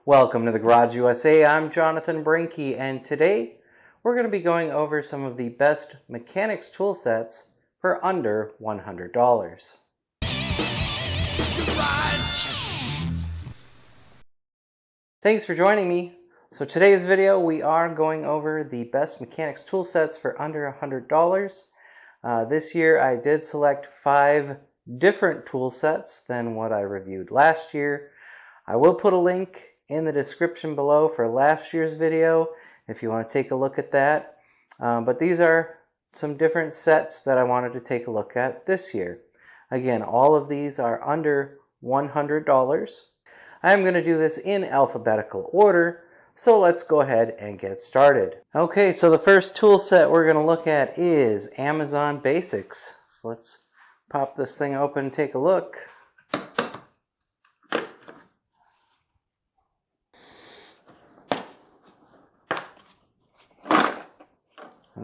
Welcome to the Garage USA. I'm Jonathan Brinke, and today we're going to be going over some of the best mechanics tool sets for under $100. Thanks for joining me. So today's video we are going over the best mechanics tool sets for under $100. This year I did select 5 different tool sets than what I reviewed last year. I will put a link in the description below for last year's video if you want to take a look at that. But these are some different sets that I wanted to take a look at this year. Again, all of these are under $100. I'm going to do this in alphabetical order, so let's go ahead and get started. Okay, so the first tool set we're going to look at is Amazon Basics. So let's pop this thing open and take a look.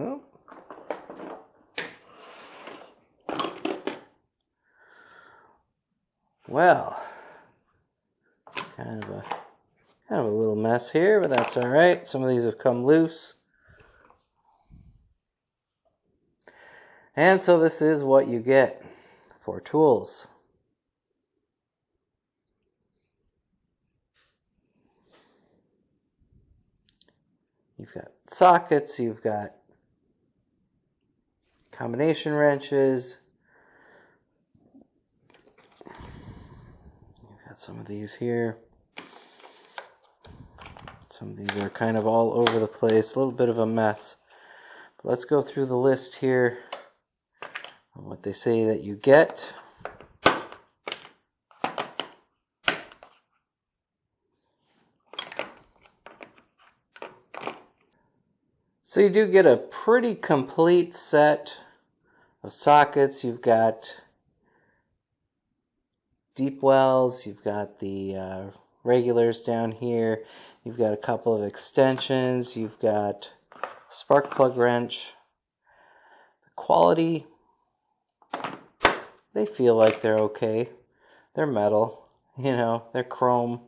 Oh. Well, kind of a little mess here, but that's all right. Some of these have come loose. And so this is what you get for tools. You've got sockets, you've got combination wrenches. You've got some of these here. Some of these are kind of all over the place, a little bit of a mess. But let's go through the list here of what they say that you get. So you do get a pretty complete set of sockets. You've got deep wells, you've got the regulars down here, you've got a couple of extensions, you've got a spark plug wrench. The quality, they feel like they're okay. They're metal, you know, they're chrome.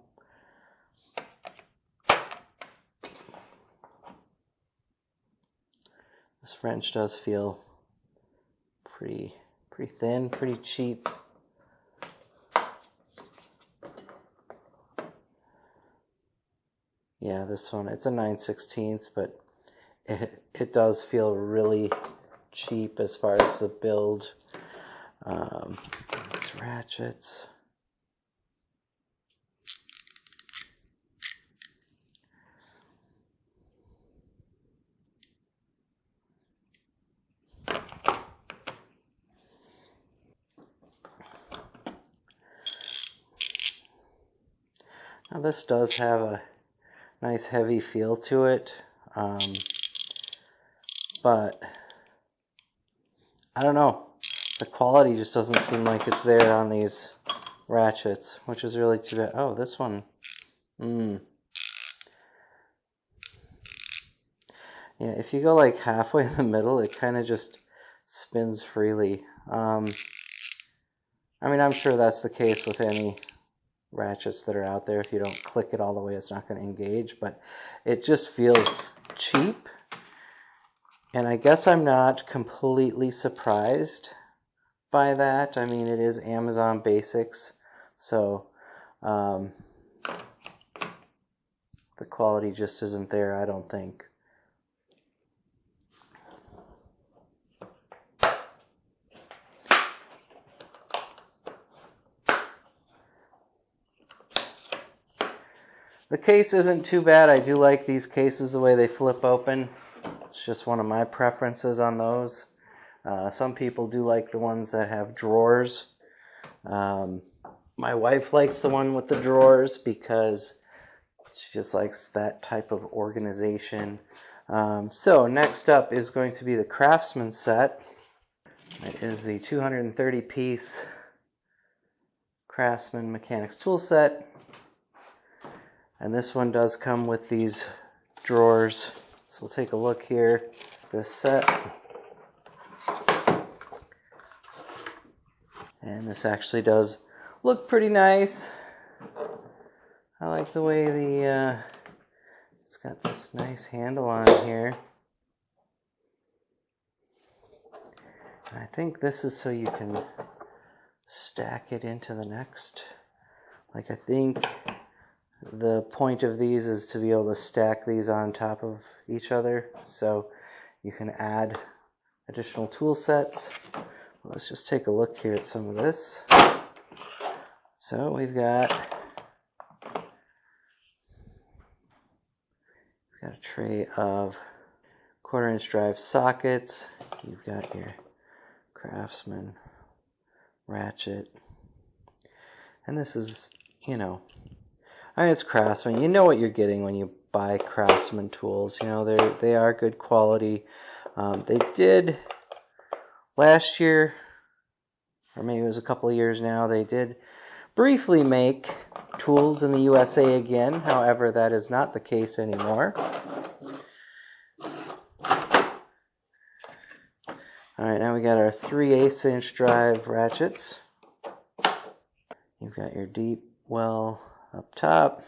This wrench does feel pretty thin, pretty cheap. Yeah, this one, it's a 9/16, but it does feel really cheap as far as the build. These ratchets. Now this does have a nice heavy feel to it, but I don't know, the quality just doesn't seem like it's there on these ratchets, which is really too bad. Oh, this one, yeah, if you go like halfway in the middle, it kind of just spins freely. I mean, I'm sure that's the case with any ratchets that are out there. If you don't click it all the way, it's not going to engage, but it just feels cheap. And I guess I'm not completely surprised by that. I mean, it is Amazon Basics, so the quality just isn't there, I don't think. The case isn't too bad. I do like these cases the way they flip open. It's just one of my preferences on those. Some people do like the ones that have drawers. My wife likes the one with the drawers because she just likes that type of organization. So next up is going to be the Craftsman set. It is the 230-piece Craftsman mechanics tool set. And this one does come with these drawers. So we'll take a look here at this set. And this actually does look pretty nice. I like the way it's got this nice handle on here. And I think this is so you can stack it into the next. Like, I think the point of these is to be able to stack these on top of each other, so you can add additional tool sets. Let's just take a look here at some of this. So we've got a tray of 1/4-inch drive sockets. You've got your Craftsman ratchet. And this is, I mean, it's Craftsman. You know what you're getting when you buy Craftsman tools. They are good quality. They did last year, or maybe it was a couple of years now, they did briefly make tools in the USA again. However, that is not the case anymore. Alright, now we got our 3/8-inch drive ratchets. You've got your deep well up top.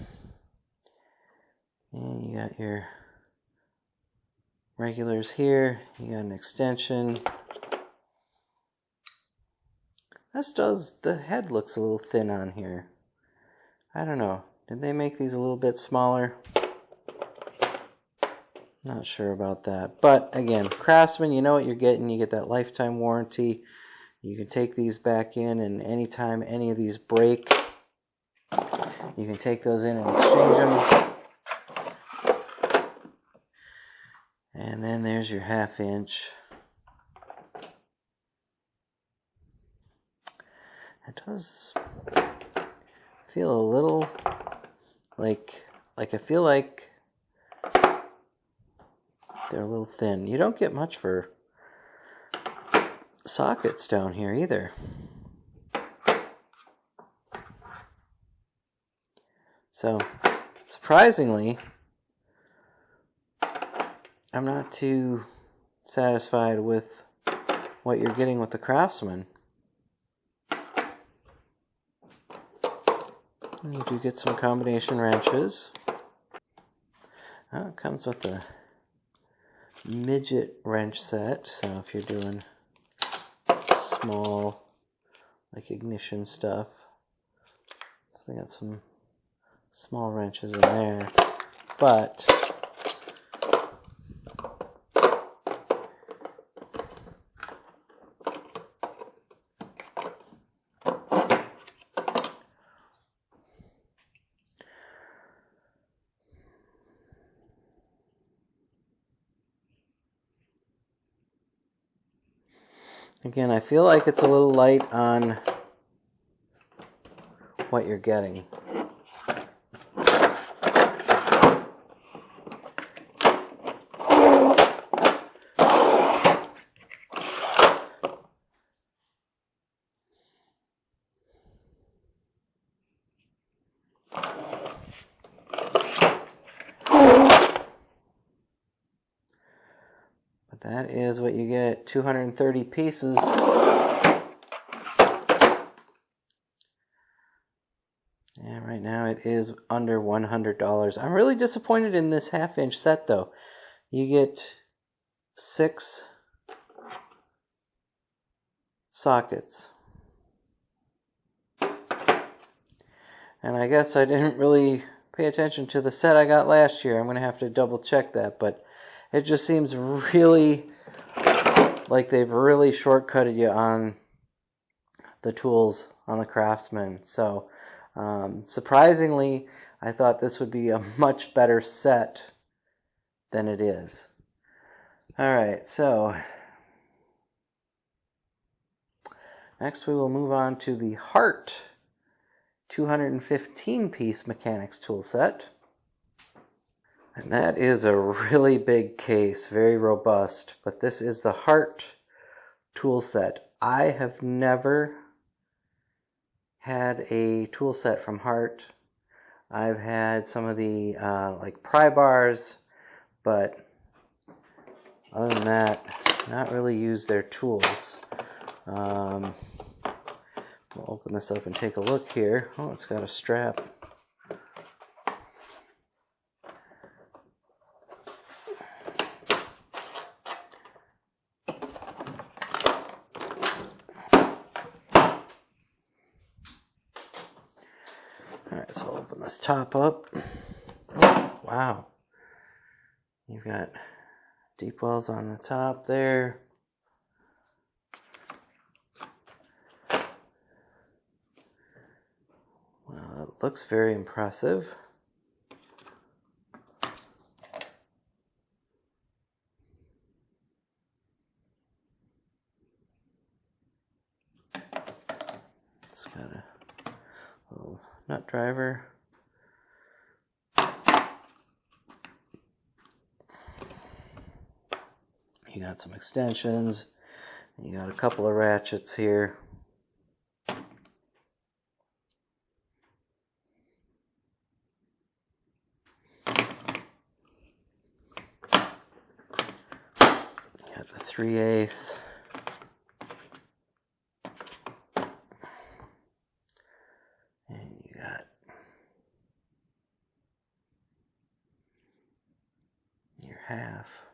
And you got your regulars here. You got an extension. The head looks a little thin on here. I don't know. Did they make these a little bit smaller? Not sure about that. But again, Craftsman, you know what you're getting. You get that lifetime warranty. You can take these back in, and anytime any of these break, you can take those in and exchange them. And then there's your 1/2-inch. It does feel a little like I feel like they're a little thin. You don't get much for sockets down here either. So, surprisingly, I'm not too satisfied with what you're getting with the Craftsman. And you do get some combination wrenches. It comes with a midget wrench set, so if you're doing small, like ignition stuff, so they got some small wrenches in there, but again, I feel like it's a little light on what you're getting. But that is what you get, 230 pieces. And right now it is under $100. I'm really disappointed in this 1/2-inch set though. You get 6 sockets. And I guess I didn't really pay attention to the set I got last year. I'm going to have to double check that, but it just seems really like they've really shortcutted you on the tools on the Craftsman. So surprisingly, I thought this would be a much better set than it is. Alright, so next we will move on to the Hart 215-piece mechanics tool set. And that is a really big case, very robust, but this is the Hart tool set. I have never had a tool set from Hart. I've had some of the like pry bars, but other than that, not really used their tools. We'll open this up and take a look here. Oh, it's got a strap. So open this top up. Oh, wow. You've got deep wells on the top there. Well, it looks very impressive. It's got a little nut driver. You got some extensions. You got a couple of ratchets here. You got the 3/8. And you got your half.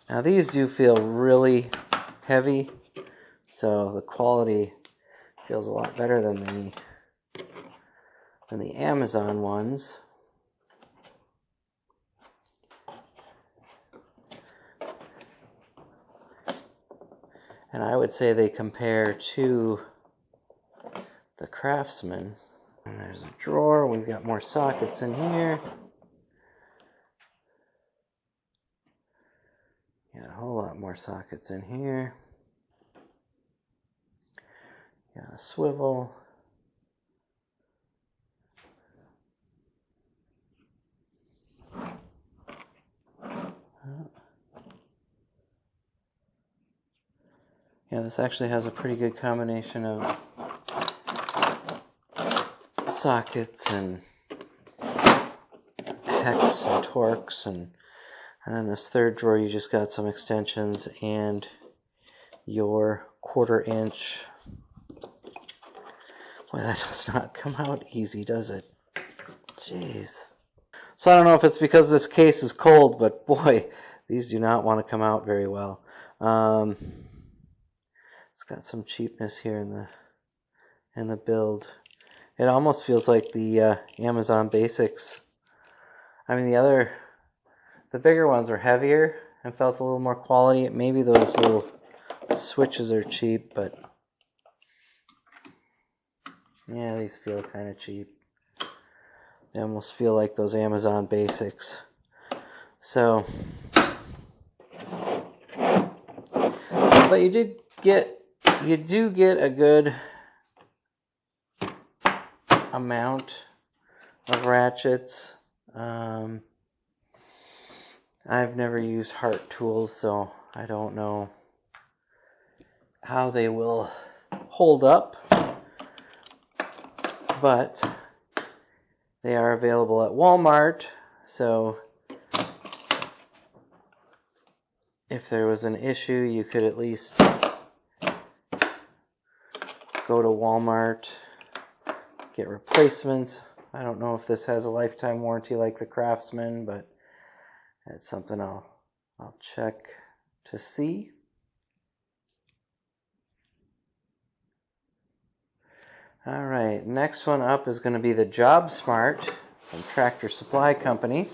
Now these do feel really heavy, so the quality feels a lot better than the Amazon ones. And I would say they compare to the Craftsman. And there's a drawer. We've got more sockets in here. Got a whole lot more sockets in here. Got a swivel. Yeah, this actually has a pretty good combination of sockets and hex and torques, and then this third drawer you just got some extensions and your 1/4 inch. Boy, that does not come out easy, does it? Jeez. So I don't know if it's because this case is cold, but boy, these do not want to come out very well. It's got some cheapness here in the build. It almost feels like the Amazon Basics. I mean, the bigger ones are heavier and felt a little more quality. Maybe those little switches are cheap, but yeah, these feel kind of cheap. They almost feel like those Amazon Basics. So, but you do get a good amount of ratchets. I've never used Hart tools, so I don't know how they will hold up, but they are available at Walmart, so if there was an issue, you could at least go to Walmart, get replacements. I don't know if this has a lifetime warranty like the Craftsman, but that's something I'll check to see. All right, next one up is going to be the Jobsmart from Tractor Supply Company.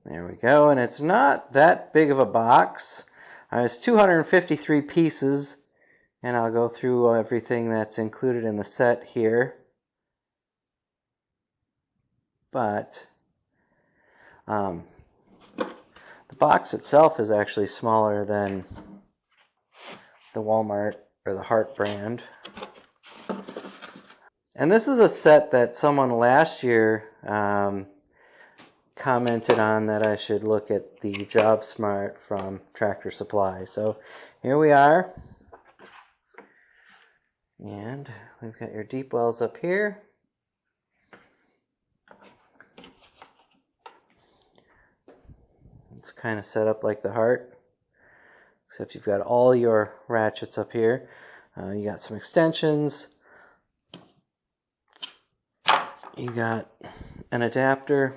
There we go, and it's not that big of a box. It's 253 pieces, and I'll go through everything that's included in the set here. But the box itself is actually smaller than the Walmart or the Hart brand. And this is a set that someone last year commented on that I should look at the Jobsmart from Tractor Supply. So here we are. And we've got your deep wells up here. It's kind of set up like the Hart, except you've got all your ratchets up here. You got some extensions. You got an adapter.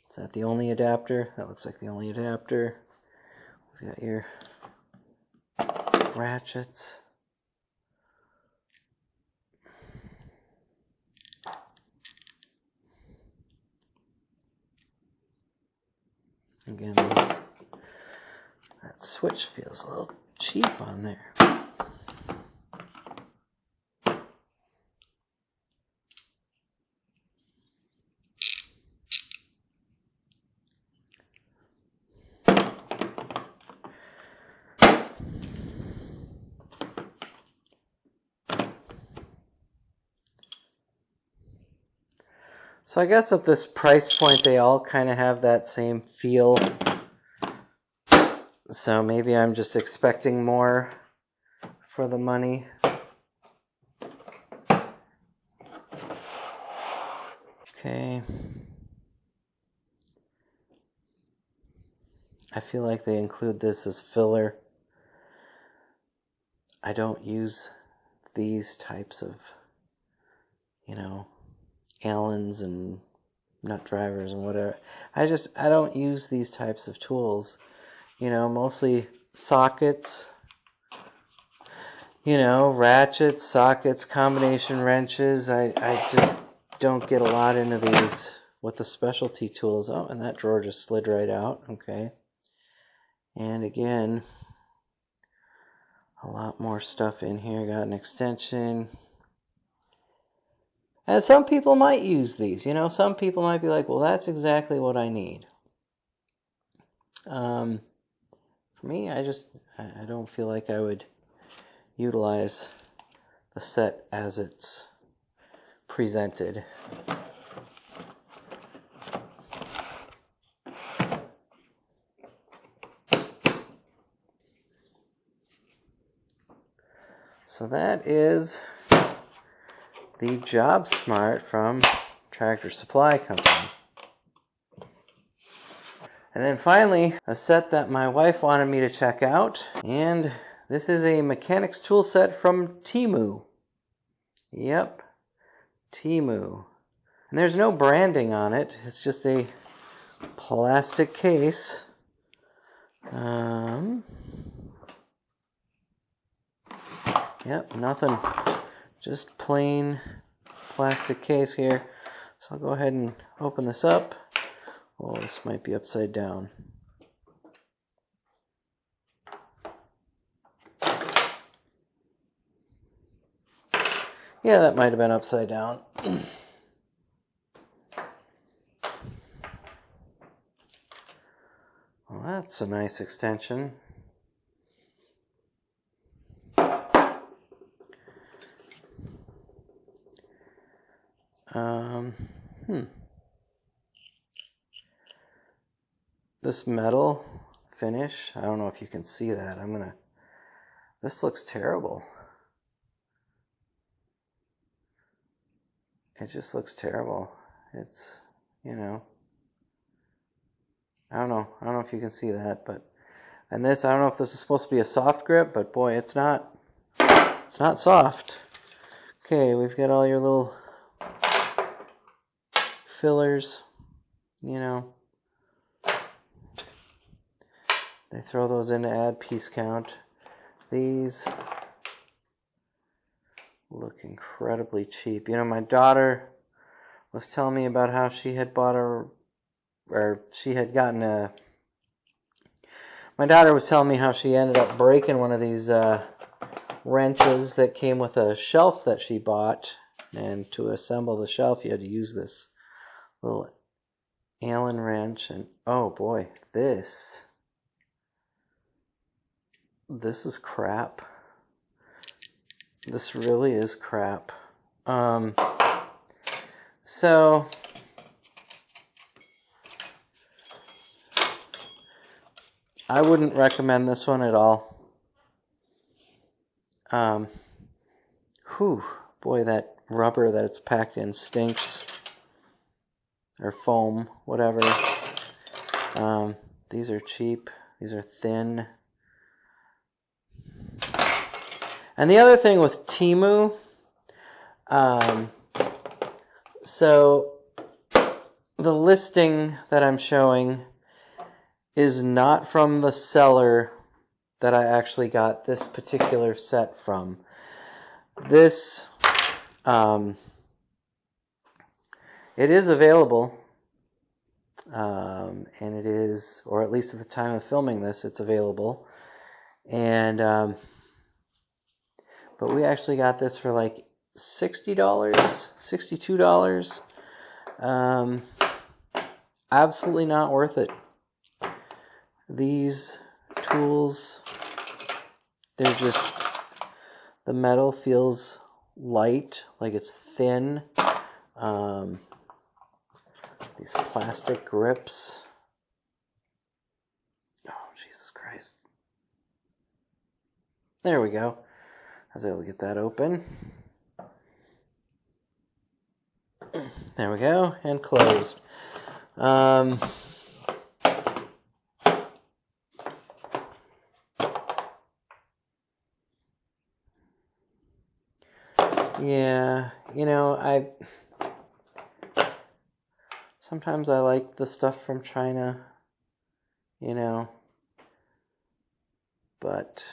Is that the only adapter? That looks like the only adapter. We've got your ratchets. Again, that switch feels a little cheap on there. So I guess at this price point, they all kind of have that same feel. So maybe I'm just expecting more for the money. Okay. I feel like they include this as filler. I don't use these types of, Allens and nut drivers and whatever. I don't use these types of tools. Mostly sockets, ratchets, sockets, combination wrenches. I just don't get a lot into these with the specialty tools. Oh, and that drawer just slid right out. Okay. And again, a lot more stuff in here. Got an extension. And some people might use these. Some people might be like, well, that's exactly what I need. For me, I don't feel like I would utilize the set as it's presented. So that is the Jobsmart from Tractor Supply Company. And then finally, a set that my wife wanted me to check out. And this is a mechanics tool set from Temu. Yep, Temu. And there's no branding on it. It's just a plastic case. Yep, nothing. Just plain plastic case here. So I'll go ahead and open this up. Oh, this might be upside down. Yeah, that might have been upside down. Well, that's a nice extension. This metal finish, I don't know if you can see that. This looks terrible. It just looks terrible. It's, I don't know if you can see that, and this, I don't know if this is supposed to be a soft grip, but boy, it's not soft. Okay, we've got all your little fillers, They throw those in to add piece count. These look incredibly cheap. My daughter was telling me about how she had my daughter was telling me how she ended up breaking one of these wrenches that came with a shelf that she bought. And to assemble the shelf, you had to use this little Allen wrench. And oh boy, this is crap. This really is crap. So I wouldn't recommend this one at all. Boy, that rubber that it's packed in stinks. Or foam, whatever. These are cheap. These are thin. And the other thing with Temu, so the listing that I'm showing is not from the seller that I actually got this particular set from. This, it is available, and it is, or at least at the time of filming this, it's available. And but we actually got this for like $60, $62. Absolutely not worth it. These tools, they're just, the metal feels light, like it's thin. These plastic grips. Oh, Jesus Christ. There we go. I was able to get that open. There we go, and closed. Yeah, you know, sometimes I like the stuff from China, you know, but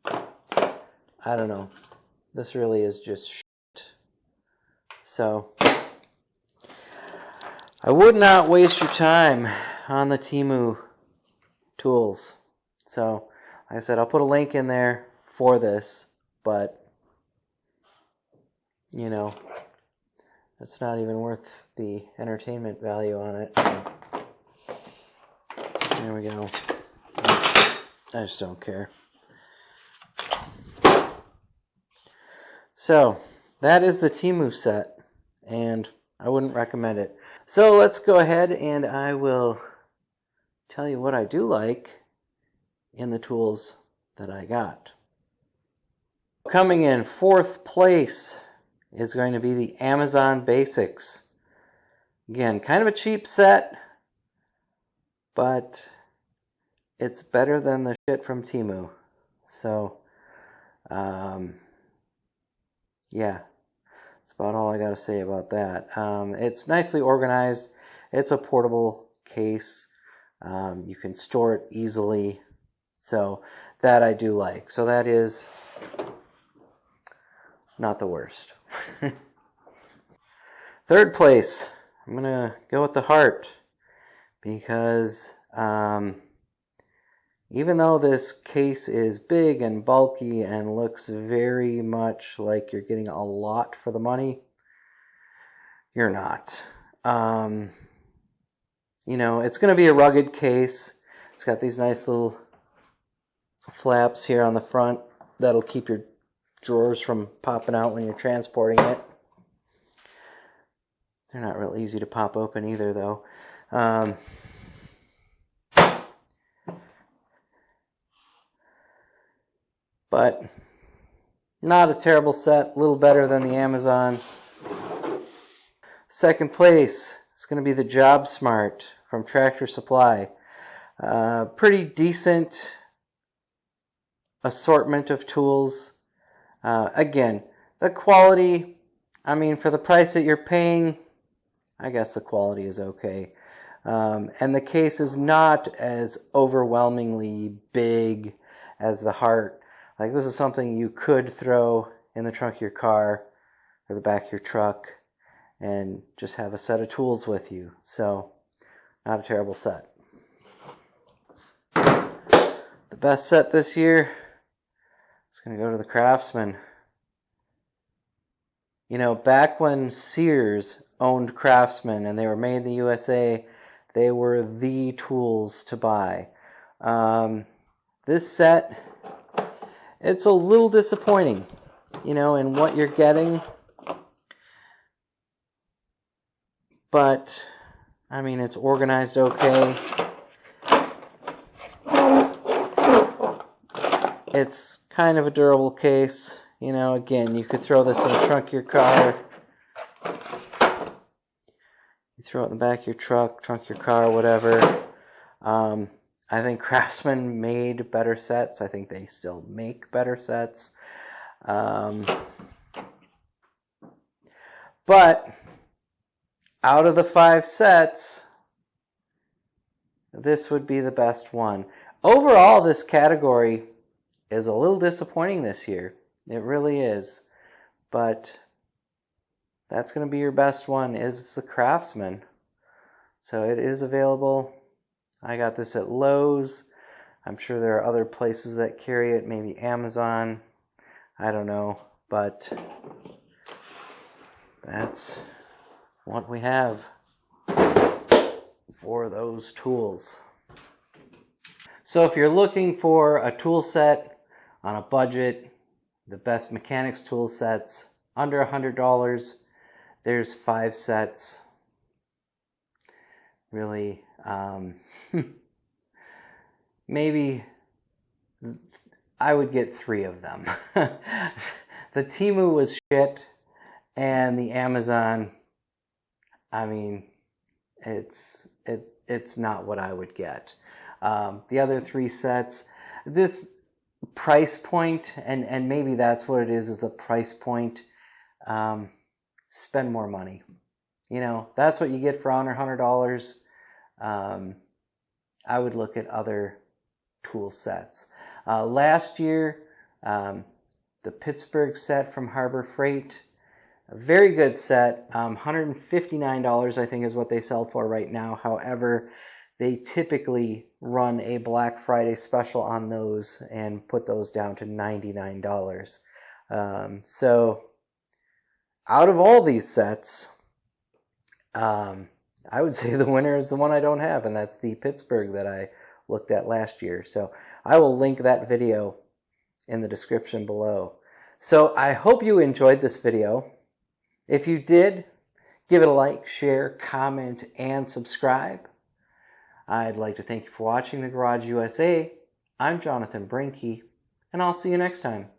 I don't know. This really is just shit. So I would not waste your time on the Temu tools. So like I said, I'll put a link in there for this, but you know, it's not even worth the entertainment value on it. So there we go. I just don't care. So that is the Temu set, and I wouldn't recommend it. So let's go ahead and I will tell you what I do like in the tools that I got. Coming in 4th place is going to be the Amazon Basics. Again, kind of a cheap set, but it's better than the shit from Temu. So, yeah, that's about all I got to say about that. It's nicely organized. It's a portable case. You can store it easily. So that I do like. So that is not the worst. 3rd place, I'm going to go with the Hart, because even though this case is big and bulky and looks very much like you're getting a lot for the money, you're not. You know, it's going to be a rugged case. It's got these nice little flaps here on the front that'll keep your drawers from popping out when you're transporting it. They're not real easy to pop open either, though. But not a terrible set, a little better than the Amazon. 2nd place is going to be the Jobsmart from Tractor Supply. Pretty decent assortment of tools. Again, the quality, I mean, for the price that you're paying, I guess the quality is okay. And the case is not as overwhelmingly big as the Hart. Like, this is something you could throw in the trunk of your car or the back of your truck and just have a set of tools with you. So, not a terrible set. The best set this year is going to go to the Craftsman. You know, back when Sears owned Craftsman and they were made in the USA, they were the tools to buy. This set, it's a little disappointing, you know, in what you're getting. But, I mean, it's organized okay. It's kind of a durable case. You know, again, you could throw this in the trunk of your car. You throw it in the back of your truck, trunk of your car, whatever. I think Craftsman made better sets. I think they still make better sets. But out of the 5 sets, this would be the best one. Overall, this category is a little disappointing this year. It really is. But that's going to be your best one, is the Craftsman. So it is available. I got this at Lowe's. I'm sure there are other places that carry it, maybe Amazon. I don't know, but that's what we have for those tools. So if you're looking for a tool set on a budget, the best mechanics tool sets under $100, there's 5 sets. Really, maybe I would get 3 of them. The Temu was shit, and the Amazon, I mean, it's not what I would get. The other 3 sets, this price point, and maybe that's what it is the price point. Spend more money. You know, that's what you get for under $100. I would look at other tool sets. Last year, the Pittsburgh set from Harbor Freight, a very good set, $159 I think is what they sell for right now. However, they typically run a Black Friday special on those and put those down to $99. So out of all these sets, I would say the winner is the one I don't have, and that's the Pittsburgh that I looked at last year. So I will link that video in the description below. So I hope you enjoyed this video. If you did, give it a like, share, comment, and subscribe. I'd like to thank you for watching The Garage USA. I'm Jonathan Brinke, and I'll see you next time.